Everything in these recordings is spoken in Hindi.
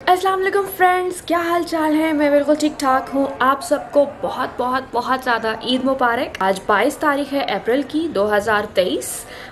अस्सलाम वालेकुम फ्रेंड्स, क्या हाल चाल है। मैं बिल्कुल ठीक ठाक हूँ। आप सबको बहुत बहुत बहुत ज़्यादा ईद मुबारक। आज 22 तारीख है अप्रैल की 2023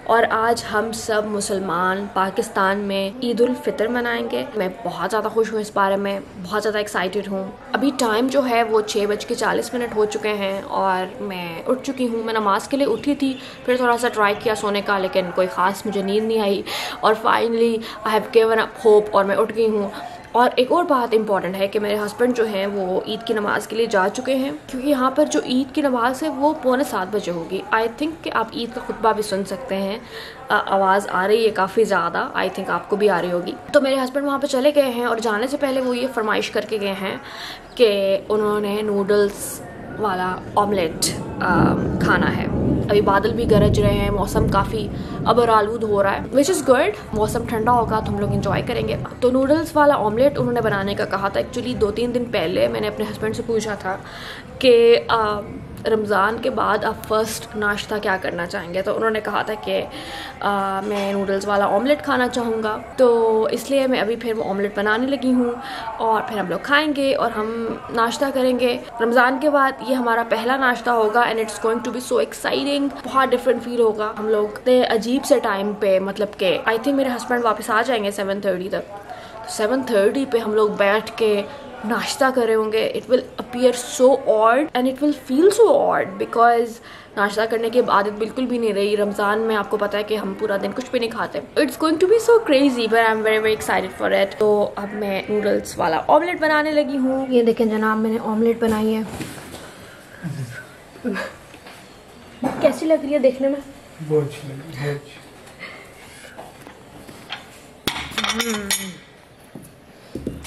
और आज हम सब मुसलमान पाकिस्तान में ईद उल फितर मनाएंगे। मैं बहुत ज़्यादा खुश हूँ इस बारे में, बहुत ज़्यादा एक्साइटेड हूँ। अभी टाइम जो है वो 6:40 हो चुके हैं और मैं उठ चुकी हूँ। मैं नमाज के लिए उठी थी, फिर थोड़ा सा ट्राई किया सोने का, लेकिन कोई ख़ास मुझे नींद नहीं आई और finally I have given up hope और मैं उठ गई हूँ। और एक और बात इम्पॉर्टेंट है कि मेरे हस्बैंड जो हैं वो ईद की नमाज़ के लिए जा चुके हैं, क्योंकि यहाँ पर जो ईद की नमाज़ है वो 6:45 बजे होगी। आई थिंक कि आप ईद का खुतबा भी सुन सकते हैं। आवाज़ आ रही है काफ़ी ज़्यादा, आई थिंक आपको भी आ रही होगी। तो मेरे हस्बैंड वहाँ पर चले गए हैं और जाने से पहले वो ये फरमाइश करके गए हैं कि उन्होंने नूडल्स वाला ऑमलेट खाना है। अभी बादल भी गरज रहे हैं, मौसम काफ़ी अबर आलूद हो रहा है, विच इज़ गुड। मौसम ठंडा होगा तो हम लोग इंजॉय करेंगे। तो नूडल्स वाला ऑमलेट उन्होंने बनाने का कहा था। एक्चुअली 2-3 दिन पहले मैंने अपने हस्बैंड से पूछा था कि रमज़ान के बाद आप फ़र्स्ट नाश्ता क्या करना चाहेंगे, तो उन्होंने कहा था कि मैं नूडल्स वाला ऑमलेट खाना चाहूँगा। तो इसलिए मैं अभी फिर वो ऑमलेट बनाने लगी हूँ और फिर हम लोग खाएंगे और हम नाश्ता करेंगे। रमज़ान के बाद ये हमारा पहला नाश्ता होगा and it's going to be so exciting. बहुत डिफरेंट फील होगा। हम लोग अजीब से टाइम पे, मतलब कि आई थिंक मेरे हस्बैंड वापस आ जाएंगे 7:30 तक। तो 7:30 पे हम लोग बैठ के नाश्ता करे होंगे। It will appear so odd and it will feel so odd because नाश्ता करने की आदत बिल्कुल भी नहीं रही। रमज़ान में आपको पता है कि हम पूरा दिन कुछ भी नहीं खाते। It's going to be so crazy but I am very very excited for it. तो अब मैं नूडल्स वाला ऑमलेट बनाने लगी हूँ। ये देखें जनाब, मैंने ऑमलेट बनाई है। कैसी लग रही है देखने में? बहुत अच्छी लगी।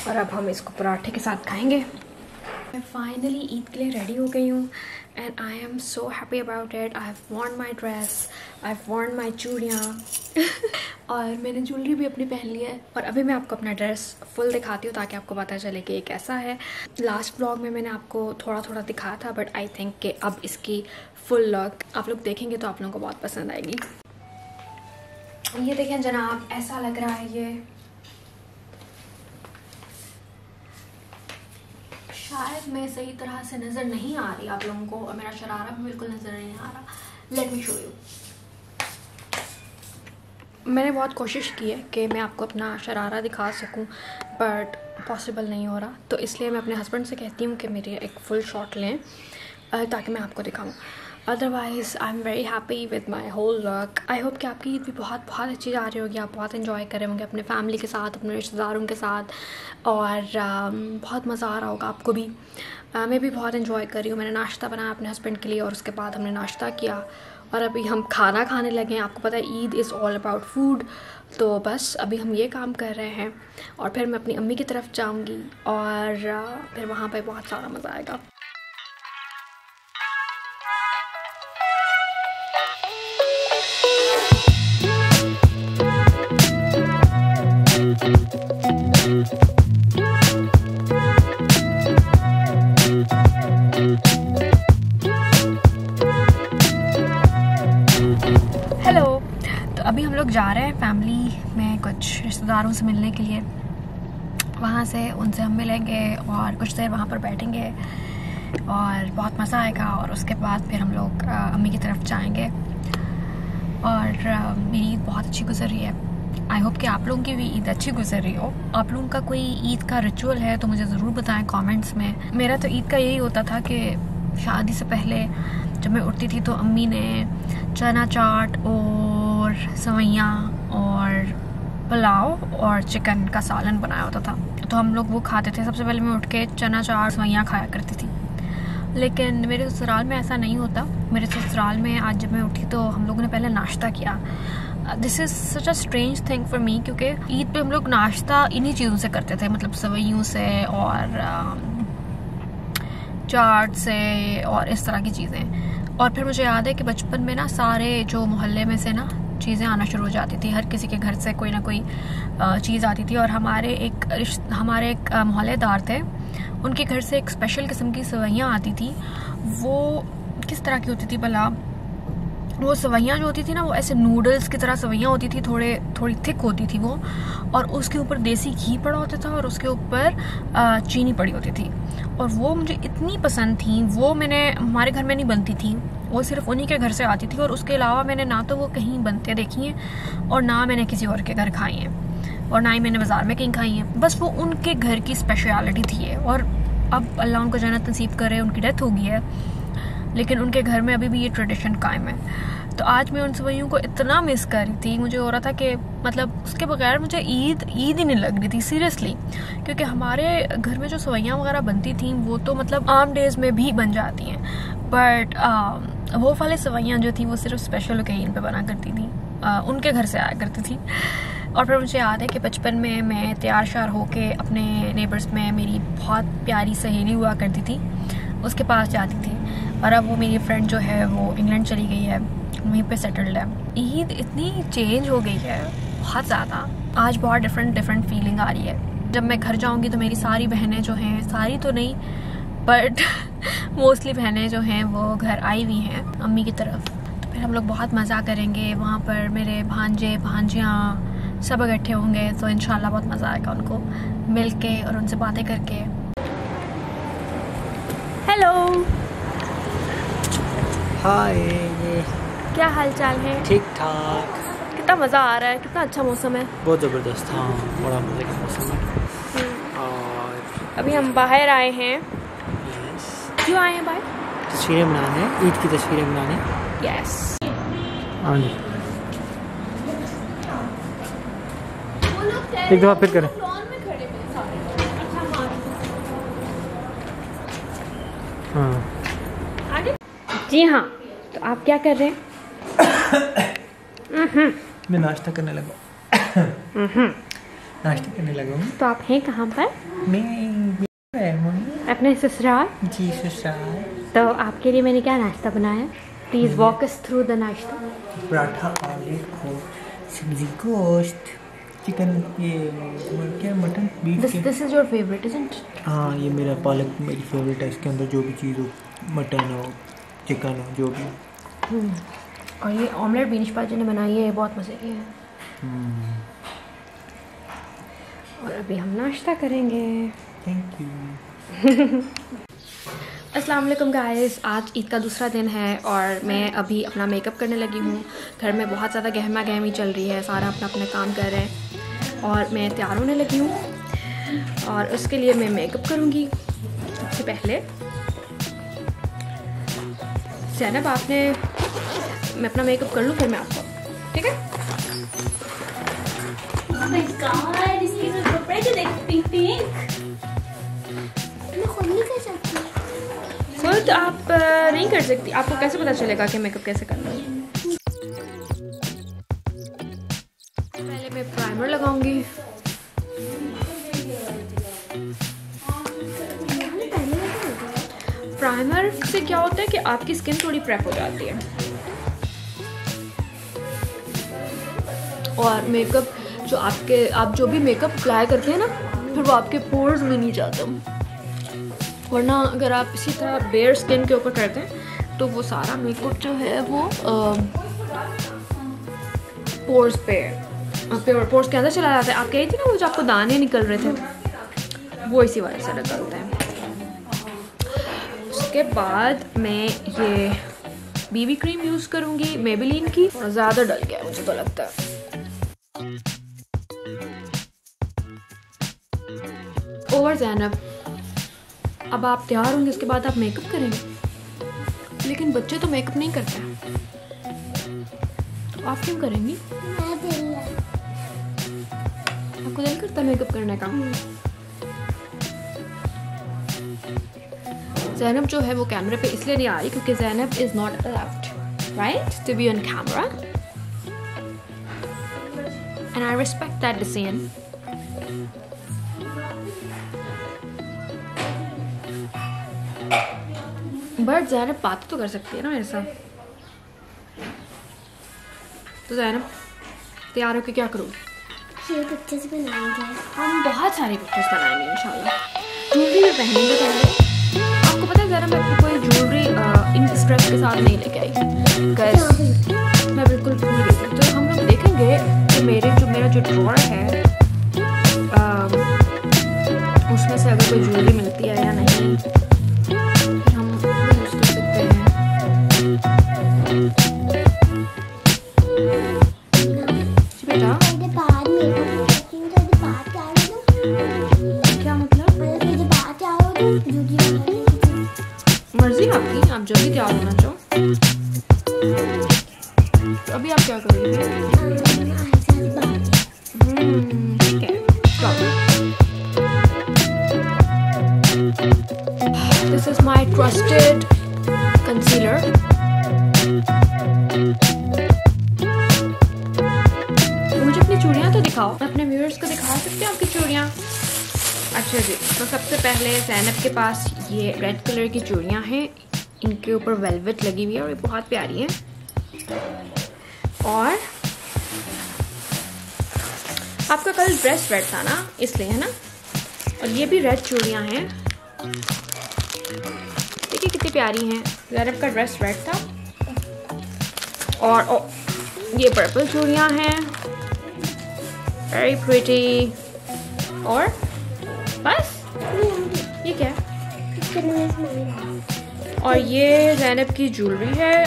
और अब हम इसको पराठे के साथ खाएंगे। मैं फाइनली ईद के लिए रेडी हो गई हूँ and I am so happy about it. I have worn my dress, I have worn my चूड़ियाँ और मैंने ज्वेलरी भी अपनी पहन ली है। और अभी मैं आपको अपना ड्रेस फुल दिखाती हूँ ताकि आपको पता चले कि ये कैसा है। लास्ट व्लॉग में मैंने आपको थोड़ा थोड़ा दिखाया था, बट आई थिंक कि अब इसकी फुल लुक आप लोग देखेंगे तो आप लोगों को बहुत पसंद आएगी। ये देखें जनाब, ऐसा लग रहा है ये। शायद मैं सही तरह से नज़र नहीं आ रही आप लोगों को और मेरा शरारा भी बिल्कुल नज़र नहीं आ रहा। Let me show you. मैंने बहुत कोशिश की है कि मैं आपको अपना शरारा दिखा सकूं, बट पॉसिबल नहीं हो रहा। तो इसलिए मैं अपने हस्बैंड से कहती हूँ कि मेरे एक फुल शॉट लें ताकि मैं आपको दिखाऊं। Otherwise I am very happy with my whole look. I hope कि आपकी ईद भी बहुत बहुत अच्छी जा रही होगी। आप बहुत इन्जॉय कर रहे होंगे अपने फैमिली के साथ, अपने रिश्तेदारों के साथ और बहुत मज़ा आ रहा होगा आपको भी। मैं भी बहुत इन्जॉय कर रही हूँ। मैंने नाश्ता बनाया अपने हस्बैंड के लिए और उसके बाद हमने नाश्ता किया और अभी हम खाना खाने लगे हैं। आपको पता है Eid is all about food. तो बस अभी हम ये काम कर रहे हैं और फिर मैं अपनी अम्मी की तरफ जाऊँगी और फिर वहाँ पर बहुत सारा मज़ा आएगा। हेलो, तो अभी हम लोग जा रहे हैं फैमिली में कुछ रिश्तेदारों से मिलने के लिए। वहाँ से उनसे हम मिलेंगे और कुछ देर वहाँ पर बैठेंगे और बहुत मज़ा आएगा और उसके बाद फिर हम लोग अम्मी की तरफ जाएंगे। और मेरी ईद बहुत अच्छी गुजर रही है। आई होप कि आप लोगों की भी ईद अच्छी गुजर रही हो। आप लोगों का कोई ईद का रिचुअल है तो मुझे ज़रूर बताएं कमेंट्स में। मेरा तो ईद का यही होता था कि शादी से पहले जब मैं उठती थी तो अम्मी ने चना चाट और सवैयाँ और पुलाव और चिकन का सालन बनाया होता था, तो हम लोग वो खाते थे। सबसे पहले मैं उठ के चना चाट सवैयाँ खाया करती थी। लेकिन मेरे ससुराल में ऐसा नहीं होता। मेरे ससुराल में आज जब मैं उठी तो हम लोगों ने पहले नाश्ता किया। This is such a strange thing for me, क्योंकि ईद पे हम लोग नाश्ता इन्हीं चीज़ों से करते थे, मतलब सवैयों से और चाट से और इस तरह की चीज़ें। और फिर मुझे याद है कि बचपन में ना सारे जो मोहल्ले में से ना चीज़ें आना शुरू हो जाती थी। हर किसी के घर से कोई ना कोई चीज़ आती थी और हमारे एक मोहल्लेदार थे, उनके घर से एक स्पेशल किस्म की सवैयाँ आती थी। वो किस तरह की होती थी भला, वो सवैयाँ जो होती थी ना, वो ऐसे नूडल्स की तरह सवैयाँ होती थी, थोड़ी थिक होती थी वो, और उसके ऊपर देसी घी पड़ा होता था और उसके ऊपर चीनी पड़ी होती थी, और वो मुझे इतनी पसंद थी। वो हमारे घर में नहीं बनती थी, वो सिर्फ उन्हीं के घर से आती थी, और उसके अलावा मैंने ना तो वो कहीं बनते देखी हैं और ना मैंने किसी और के घर खाई हैं, और ना ही मैंने बाज़ार में कहीं खाई हैं। बस वो उनके घर की स्पेशलिटी थी है, और अब अल्लाह उनको जन्नत नसीब करे, उनकी डेथ हो गई है, लेकिन उनके घर में अभी भी ये ट्रेडिशन कायम है। तो आज मैं उन सवैयों को इतना मिस कर रही थी, मुझे हो रहा था कि मतलब उसके बगैर मुझे ईद ही नहीं लग रही थी सीरियसली, क्योंकि हमारे घर में जो सवैयाँ वगैरह बनती थी वो तो मतलब आम डेज में भी बन जाती हैं, बट वो वाले सवैयाँ जो थी वो सिर्फ स्पेशल ओकेजन पे बना करती थी, उनके घर से आया करती थी। और फिर मुझे याद है कि बचपन में मैं तैयार श्यार होके अपने नेबर्स में मेरी बहुत प्यारी सहेली हुआ करती थी, उसके पास जाती थी, और अब वो मेरी फ्रेंड जो है वो इंग्लैंड चली गई है, वहीं पे सेटल्ड है। ईद इतनी चेंज हो गई है बहुत ज़्यादा, आज बहुत डिफरेंट फीलिंग आ रही है। जब मैं घर जाऊंगी तो मेरी सारी बहनें जो हैं, सारी तो नहीं बट मोस्टली बहनें जो हैं वो घर आई हुई हैं अम्मी की तरफ, तो फिर हम लोग बहुत मज़ा करेंगे वहाँ पर। मेरे भांजे भांजियाँ सब इकट्ठे होंगे, तो इंशाल्लाह बहुत मज़ा आएगा उनको मिल के और उनसे बातें करके। हेलो, हाय, क्या हाल चाल है? ठीक ठाक। कितना मज़ा आ रहा है, कितना अच्छा मौसम है, बहुत ज़बरदस्त। हाँ, बड़ा मज़े का मौसम है। और अभी हम बाहर आए हैं। यस, क्यों आए हैं बाहर? तस्वीरें बनाने, ईद की तस्वीरें बनाने। यस। हाँ जी, एक दफ़ा फिर करें। हाँ जी हाँ, तो आप क्या कर रहे हैं? मैं नाश्ता करने लगा। नाश्ता करने लगा हूँ। तो आप हैं कहाँ पर? मैं अपने ससुराल। जी ससुराल। तो आपके लिए मैंने क्या नाश्ता बनाया? Please walk us through the नाश्ता। पराठा, ऑमलेट और सब्जी, गोश्त, चिकन, ये क्या mutton, beef. This is your favourite isn't? हाँ, ये मेरा पालक मेरी फेवरेट है। इसके अंदर जो भी चीज़ हो, मटन हो, चिकन हो, जो भी। और ये ऑमलेट बीनिश पाजी ने बनाई है, बहुत मज़े की है। और अभी हम नाश्ता करेंगे। Thank you. अस्सलाम वालेकुम गाइस, आज ईद का दूसरा दिन है और मैं अभी अपना मेकअप करने लगी हूँ। घर में बहुत ज़्यादा गहमा गहमी चल रही है, सारा अपना अपना काम कर रहे हैं और मैं तैयार होने लगी हूँ। और उसके लिए मैं मेकअप करूँगी। सबसे पहले ज़ैनब, मैं अपना मेकअप कर लूँ फिर मैं आपको, ठीक है? Oh my God, इसके जो कपड़े जो देख, पिंक मैं खुद नहीं कर सकती। खुद आप नहीं कर सकती, आपको कैसे पता चलेगा कि मेकअप कैसे करना है? पहले मैं प्राइमर लगाऊंगी। प्राइमर से क्या होता है कि आपकी स्किन थोड़ी प्रेप हो जाती है और मेकअप जो आप जो भी मेकअप अप्लाई करते हैं ना, फिर वो आपके पोर्स में नहीं जाता। वरना अगर आप इसी तरह बेयर स्किन के ऊपर करते हैं तो वो सारा मेकअप जो है वो पोर्स के अंदर चला जाता है। आप कही थी ना वो जो आपको दाने निकल रहे थे, वो इसी वजह से निकलते हैं। उसके बाद मैं ये बीबी क्रीम यूज़ करूँगी मेबेलिन की, और ज़्यादा डल गया मुझे तो लगता है। ओवर ज़ैनब, अब आप तैयार होंगे, उसके बाद आप मेकअप करेंगे, लेकिन बच्चे तो मेकअप नहीं करते हैं, आप क्यों करेंगी? आपको दिल करता है मेकअप करने का? ज़ैनब जो है वो कैमरे पे इसलिए नहीं आ रही क्योंकि Zainab is not allowed right to be on camera, and I respect that decision. But Zainab बात तो कर सकती है ना मेरे साथ। तो ज़ैनब तैयार होकर क्या करोगे? ये पिक्चर्स बनाएंगे हम, बहुत सारी पिक्चर्स बनाएंगे इंशाल्लाह। ज्वेलरी भी पहनेंगे पहले। आपको पता है ज़ैनब, मैं कोई ज्वेलरी इन स्ट्रेस के साथ नहीं लेके आई, बिकॉज मैं बिल्कुल भूल गई थी। तो हम लोग देखेंगे कि मेरा जो ड्रॉअर है उसमें से अगर कोई ज्वेलरी मिलती है या नहीं, फिर हम यूज़ कर सकते हैं। बेटा क्या मतलब? मर्जी आपकी, आप जल्दी तैयार होना चाहो। तो अभी आप क्या करोगे? ठीक है, This is my trusted concealer. मुझे अपनी चूड़ियाँ तो दिखाओ, अपने व्यूअर्स को दिखा सकते हो आपकी चूड़ियाँ? अच्छा जी, तो सबसे पहले ज़ैनब के पास ये रेड कलर की चूड़ियाँ हैं, इनके ऊपर वेलवेट लगी हुई है और ये बहुत प्यारी हैं। और आपका कल ड्रेस रेड था ना, इसलिए है ना। और ये भी रेड चूड़ियाँ हैं, देखिए कितनी प्यारी हैं। ज़ैनब का ड्रेस रेड था। और ये पर्पल चूड़ियाँ हैं, वेरी प्रिटी। और बस ये क्या है? और ये ज़ैनब की ज्वेलरी है,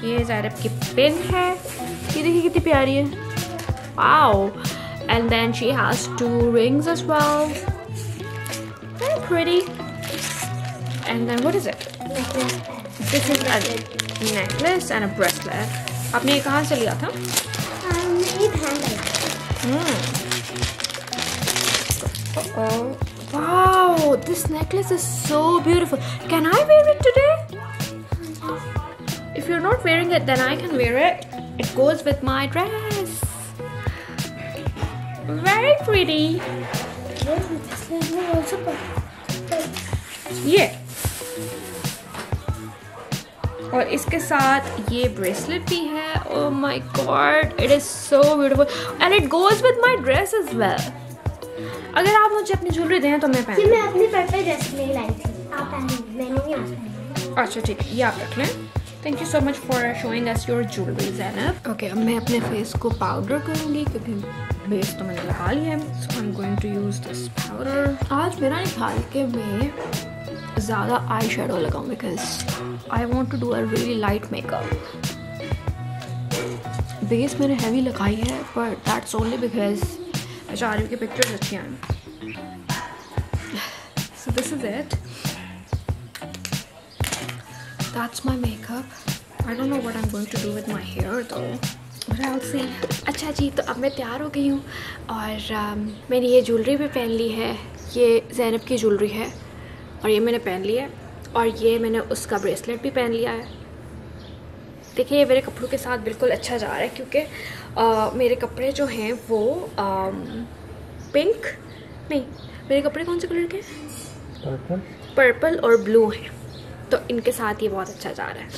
ये ज़ैनब की पिन है, ये देखिए कितनी प्यारी है। Wow. And then she has 2 rings as well, very pretty. And then what is it? This is a necklace and a bracelet. आपने ये कहाँ से लिया था? Wow, this necklace is so beautiful. Can I wear it today? If you're not wearing it, then I can wear it. It goes with my dress. Very pretty. ये और इसके साथ ये ब्रेसलेट भी है। Oh my God, it is so beautiful and it goes with my dress as well. अगर आप मुझे अपनी ज्वेलरी दें तो मैं पहन। मैं अपनी पर्पल ड्रेस ले लाई थी, आप पहन, मैंने नहीं आज। अच्छा ठीक है, ये आप रख लें। Thank you so much for showing us your jewellery Zainab. Okay, अब मैं अपने फेस को पाउडर करूँगी क्योंकि बेस तो मैंने लगा लिया है। So I am going to use this powder. आज मेरा ख्याल कि मैं ज़्यादा आई शेडो लगाऊँ because I want to do a really light makeup. Base मैंने हैवी लगाई है पर दैट्स ओनली बिकॉज मैं चाह रही हूँ कि पिक्चर्स अच्छी आएँ। So this is it, that's my makeup. I don't know what I'm going to do with my hair though, but I'll see. अच्छा जी, तो अब मैं तैयार हो गई हूँ और मैंने ये ज्वेलरी भी पहन ली है। ये ज़ैनब की ज्वेलरी है और ये मैंने पहन ली है और ये मैंने उसका ब्रेसलेट भी पहन लिया है। देखिए ये मेरे कपड़ों के साथ बिल्कुल अच्छा जा रहा है क्योंकि मेरे कपड़े जो हैं वो पिंक नहीं, मेरे कपड़े कौन से कलर के हैं? पर्पल और ब्लू हैं, तो इनके साथ ये बहुत अच्छा जा रहा है।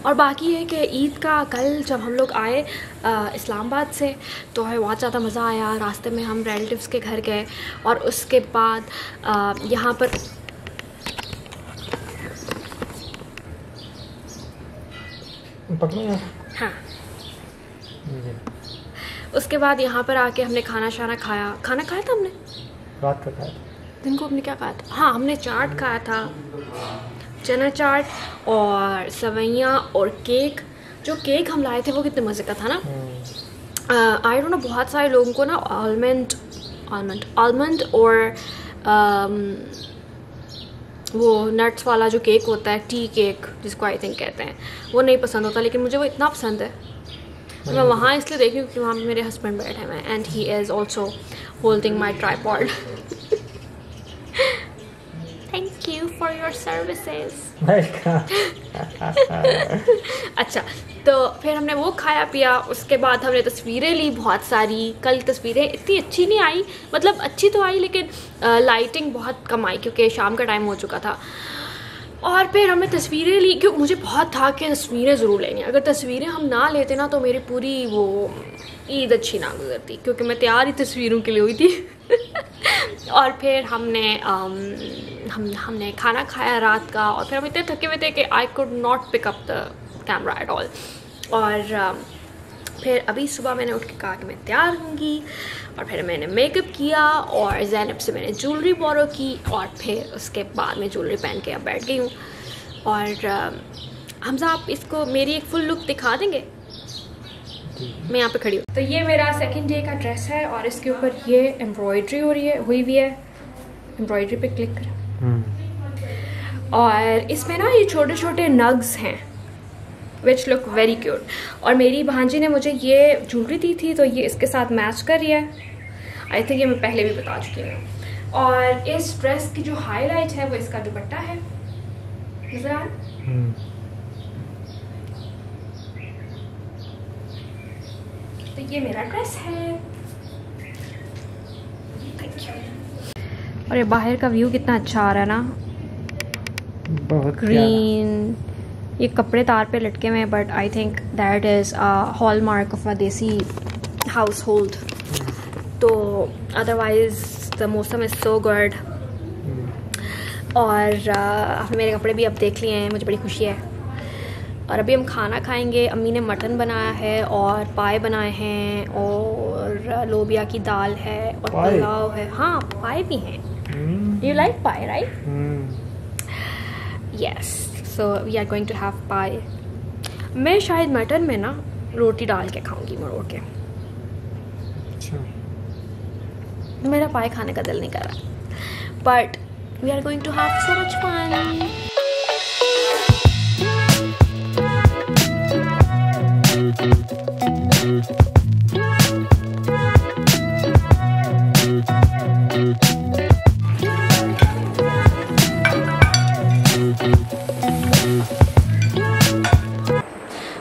और बाकी है कि ईद का कल जब हम लोग आए इस्लामाबाद से तो हमें बहुत ज़्यादा मज़ा आया। रास्ते में हम रिलेटिव्स के घर गए और उसके बाद यहाँ पर हाँ, उसके बाद यहाँ पर आके हमने खाना खाया था हमने रात का खाया था। दिन को हमने क्या खाया था? हाँ, हमने चाट खाया था, चना चाट और सवैयाँ और केक। जो केक हम लाए थे वो कितने मज़े का था ना। आई डोंट नो, बहुत सारे लोगों को ना आलमंड और वो नट्स वाला जो केक होता है, टी केक जिसको आई थिंक कहते हैं, वो नहीं पसंद होता, लेकिन मुझे वो इतना पसंद है। तो मैं वहाँ इसलिए देख रही हूँ कि वहाँ पे मेरे हस्बैंड बैठे हुए हैं and he is also holding my tripod. Thank you for your services. अच्छा, तो फिर हमने वो खाया पिया, उसके बाद हमने तस्वीरें ली बहुत सारी। कल तस्वीरें इतनी अच्छी नहीं आई, मतलब अच्छी तो आई लेकिन लाइटिंग बहुत कम आई क्योंकि शाम का टाइम हो चुका था। और फिर हमने तस्वीरें ली क्योंकि मुझे बहुत था कि तस्वीरें ज़रूर लेंगे। अगर तस्वीरें हम ना लेते ना तो मेरी पूरी वो ईद अच्छी ना गुजरती, क्योंकि मैं तैयार ही तस्वीरों के लिए हुई थी। और फिर हमने खाना खाया रात का, और फिर हम इतने थके हुए थे कि I could not pick up the camera at all. और फिर अभी सुबह मैंने उठ के कहा कि मैं तैयार होंगी, और फिर मैंने मेकअप किया और ज़ैनब से मैंने ज्वेलरी बोरो की, और फिर उसके बाद मैं ज्वेलरी पहन के अब बैठ गई हूँ। और हमजा आप इसको मेरी एक फुल लुक दिखा देंगे? मैं यहाँ पे खड़ी हूँ। तो ये मेरा सेकंड डे का ड्रेस है, और इसके ऊपर ये एम्ब्रॉयडरी हुई हुई है। एम्ब्रॉयडरी पे क्लिक करें, और इसमें ना ये छोटे छोटे नग्स हैं विच लुक वेरी क्यूट। और मेरी भांजी ने मुझे ये ज्वेलरी दी थी, तो ये इसके साथ मैच कर रही है। आई थिंक ये मैं पहले भी बता चुकी हूँ। और इस ड्रेस की जो हाईलाइट है वो इसका दुपट्टा है, नजर आ रहा है? तो ये मेरा ड्रेस है। Thank you. और ये बाहर का व्यू कितना अच्छा आ रहा है ना, बहुत ग्रीन। ये कपड़े तार पे लटके हुए हैं, but I think that is a hallmark of a देसी हाउस होल्ड। तो अदरवाइज द मौसम इज़ सो गुड। और आपने मेरे कपड़े भी अब देख लिए हैं, मुझे बड़ी खुशी है। और अभी हम खाना खाएंगे। अम्मी ने मटन बनाया है और पाए बनाए हैं, और लोबिया की दाल है, और पुलाव है। हाँ, पाए भी हैं। You like pie, right? Yes, so we are going to have pie. मैं शायद मटन में ना रोटी डाल के खाऊंगी, मरोड़ के। मेरा पाए खाने का दिल नहीं कर रहा, but we are going to have so much fun.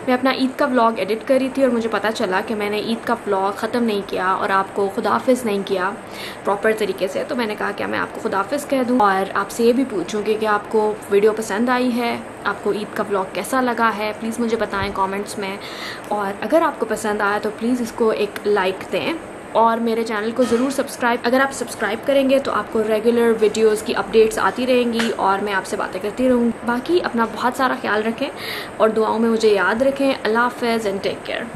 मैं अपना ईद का व्लॉग एडिट कर रही थी, और मुझे पता चला कि मैंने ईद का व्लॉग ख़त्म नहीं किया और आपको खुदाफिज़ नहीं किया प्रॉपर तरीके से। तो मैंने कहा कि मैं आपको खुदाफिज़ कह दूं, और आपसे ये भी पूछूंगी कि आपको वीडियो पसंद आई है, आपको ईद का व्लॉग कैसा लगा है, प्लीज़ मुझे बताएं कमेंट्स में। और अगर आपको पसंद आया तो प्लीज़ इसको एक लाइक दें, और मेरे चैनल को ज़रूर सब्सक्राइब। अगर आप सब्सक्राइब करेंगे तो आपको रेगुलर वीडियोस की अपडेट्स आती रहेंगी, और मैं आपसे बातें करती रहूँगी। बाकी अपना बहुत सारा ख्याल रखें, और दुआओं में मुझे याद रखें। अल्लाह हाफ़िज़ एंड टेक केयर।